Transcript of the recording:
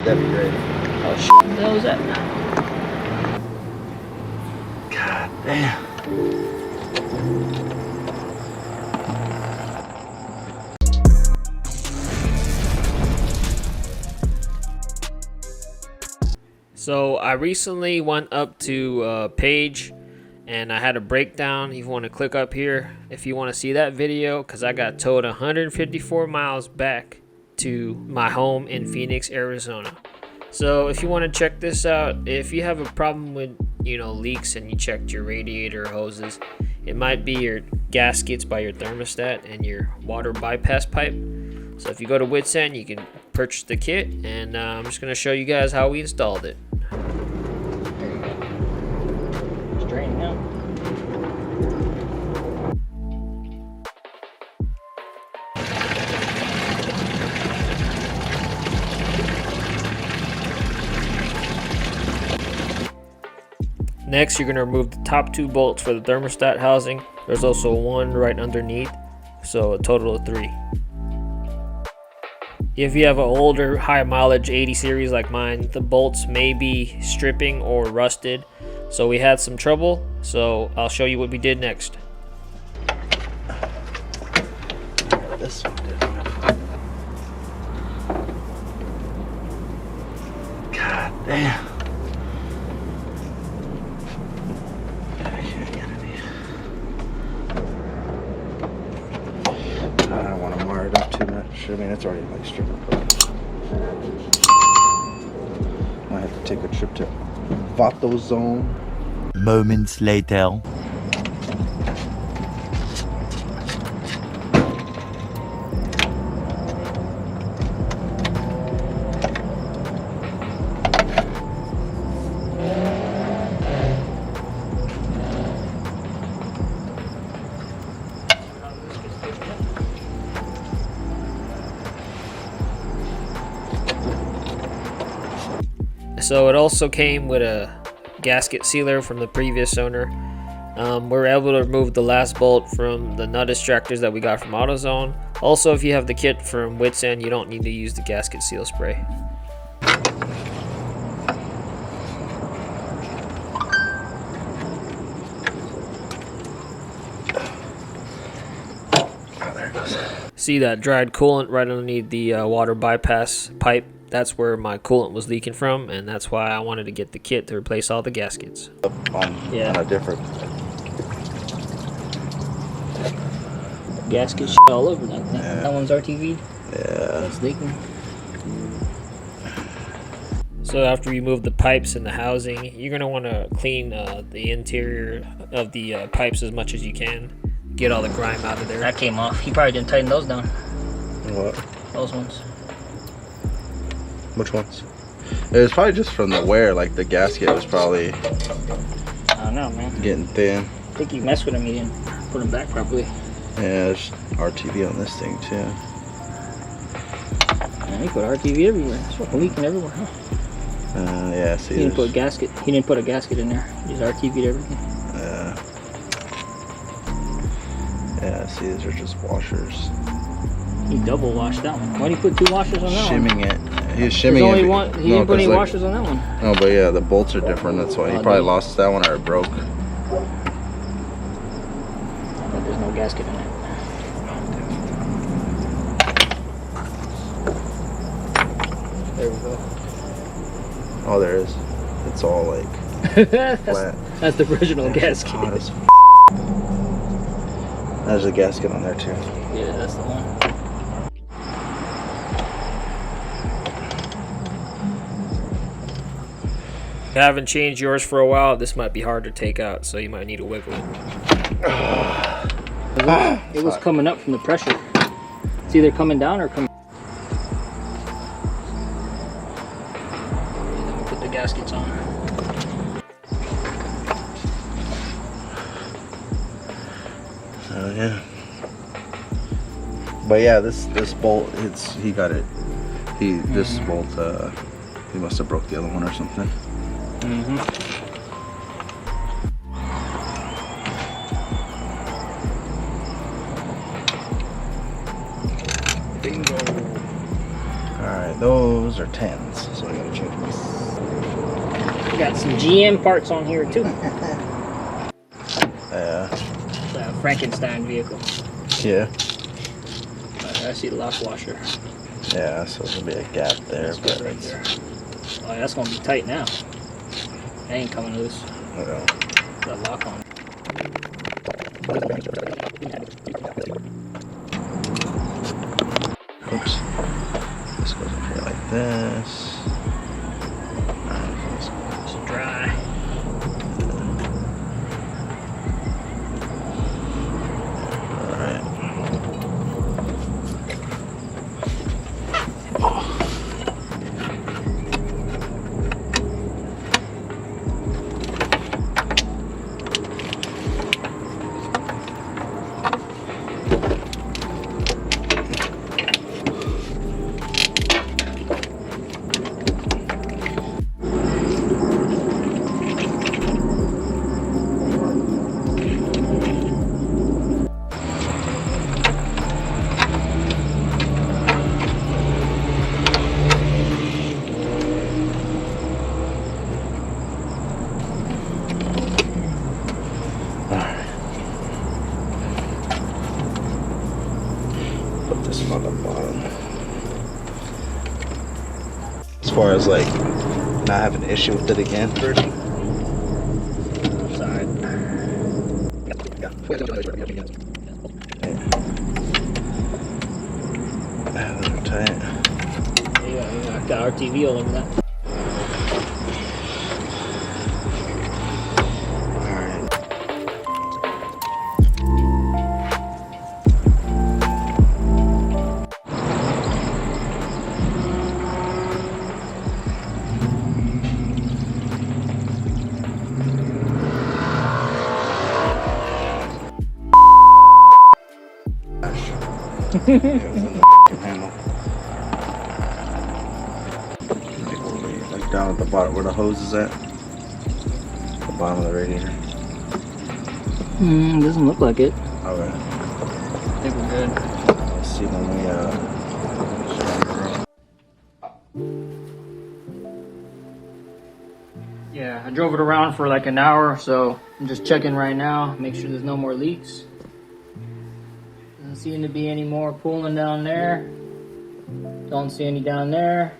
That'd be great. Oh shit, what the hell was that? God damn. So I recently went up to Page and I had a breakdown. You want to click up here if you want to see that video, because I got towed 154 miles back to my home in Phoenix, Arizona. So if you want to check this out, if you have a problem with leaks and you checked your radiator hoses, it might be your gaskets by your thermostat and your water bypass pipe. So if you go to Wits End, you can purchase the kit, and I'm just going to show you guys how we installed it. There you go. Straighten out. Next, you're going to remove the top 2 bolts for the thermostat housing. There's also one right underneath, so a total of 3. If you have an older high mileage 80 series like mine, the bolts may be stripping or rusted, so we had some trouble. So I'll show you what we did next. This one did. God damn. I can't get any. I don't want to mar it up too much. I mean, it's already like stripping apart. I have to take a trip to Vato Zone. Moments later. So it also came with a gasket sealer from the previous owner. We were able to remove the last bolt from the nut extractors that we got from AutoZone. Also, if you have the kit from Wits End, you don't need to use the gasket seal spray. Oh, there it goes. See that dried coolant right underneath the water bypass pipe? That's where my coolant was leaking from, and that's why I wanted to get the kit to replace all the gaskets. On a different. Gasket all over that thing. Yeah. That one's RTV'd. Yeah. It's leaking. So after you move the pipes and the housing, you're going to want to clean the interior of the pipes as much as you can. Get all the grime out of there. That came off. He probably didn't tighten those down. What? Those ones. Which ones? It was probably just from the wear. Like the gasket was probably I don't know, man. getting thin. I think you messed with him. He didn't put him back properly. Yeah, there's RTV on this thing too. Man, he put RTV everywhere. It's fucking leaking everywhere, huh? Yeah, see. He didn't put a gasket. He didn't put a gasket in there. He just RTV'd everything. Yeah, see, these are just washers. He double washed that one. Why did he put 2 washers on that one? Shimming it. He was There's shimming only it. one. He didn't put any washers on that one. No, but yeah, the bolts are different. That's why he probably lost that one or it broke. But there's no gasket in it. There we go. Oh, there is. It's all like flat. That's the original It's gasket. hot as There's a gasket on there too. Yeah, that's the one. If you haven't changed yours for a while, this might be hard to take out, so you might need to wiggle it. It was coming up from the pressure. It's either coming down or coming. Let me put the gaskets on. Oh yeah. But yeah, this bolt, he got it. This bolt, he must have broke the other one or something. Bingo. All right, those are 10s. So we gotta change this. Got some GM parts on here too. Yeah. It's a Frankenstein vehicle. Yeah. I see the lock washer. Yeah, so there'll be a gap there, That's good but right there. Oh, that's gonna be tight now. That ain't coming loose. okay. That lock on. Oops. This goes in here like this. Alright, It's dry. alright. Put this one on the bottom. As far as like not having an issue with it again. Sorry. Those are tight. Yeah, I got RTV all over that. Alright. It was in the handle. Like down at the bottom where the hose is at. The bottom of the radiator. Doesn't look like it. Okay. I think we're good. Let's see when we Yeah, I drove it around for like an hour, so I'm just checking right now, make sure there's no more leaks. Doesn't seem to be any more pooling down there. Don't see any down there.